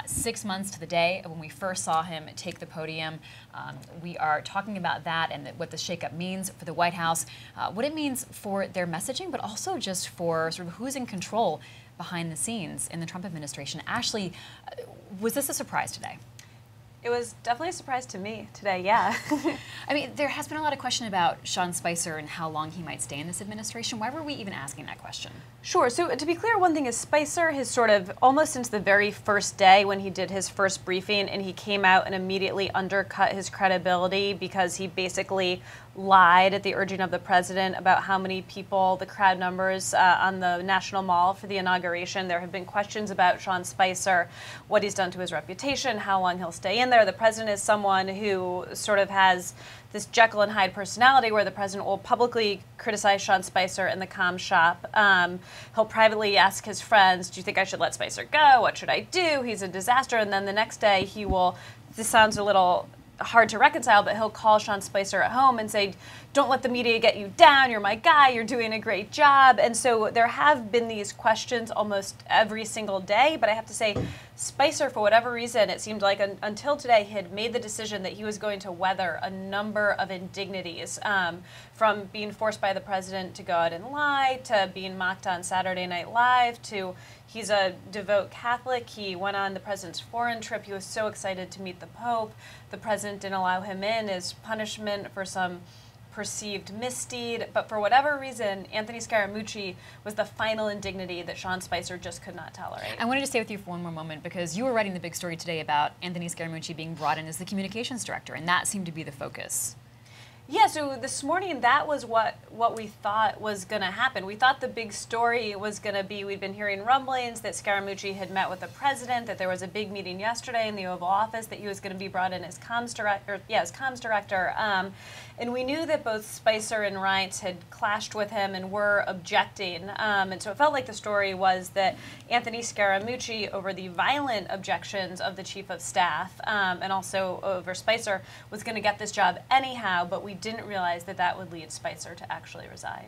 6 months to the day of when we first saw him take the podium. We are talking about that and what the shakeup means for the White House, what it means for their messaging, but also just for sort of who's in control behind the scenes in the Trump administration. Ashley, was this a surprise today? It was definitely a surprise to me today, yeah. I mean, there has been a lot of question about Sean Spicer and how long he might stay in this administration. Why were we even asking that question? Sure. So to be clear, one thing is Spicer has sort of almost since the very first day when he did his first briefing and he came out and immediately undercut his credibility because he basically lied at the urging of the president about how many people, the crowd numbers on the National Mall for the inauguration. There have been questions about Sean Spicer, what he's done to his reputation, how long he'll stay in there. The president is someone who sort of has this Jekyll and Hyde personality where the president will publicly criticize Sean Spicer in the comm shop. He'll privately ask his friends, do you think I should let Spicer go? What should I do? He's a disaster. And then the next day he will, this sounds a little hard to reconcile, but he'll call Sean Spicer at home and say, don't let the media get you down, you're my guy, you're doing a great job. And so there have been these questions almost every single day, but I have to say, Spicer, for whatever reason, it seemed like until today, had made the decision that he was going to weather a number of indignities, from being forced by the president to go out and lie, to being mocked on Saturday Night Live, to he's a devout Catholic. He went on the president's foreign trip. He was so excited to meet the Pope. The president didn't allow him in as punishment for some perceived misdeed, but for whatever reason, Anthony Scaramucci was the final indignity that Sean Spicer just could not tolerate. I wanted to stay with you for one more moment because you were writing the big story today about Anthony Scaramucci being brought in as the communications director, and that seemed to be the focus. Yeah, so this morning that was what we thought was going to happen. We thought the big story was going to be, we'd been hearing rumblings that Scaramucci had met with the president, that there was a big meeting yesterday in the Oval Office, that he was going to be brought in as comms director. And we knew that both Spicer and Reince had clashed with him and were objecting. And so it felt like the story was that Anthony Scaramucci, over the violent objections of the chief of staff and also over Spicer, was going to get this job anyhow, but we didn't realize that that would lead Spicer to actually resign.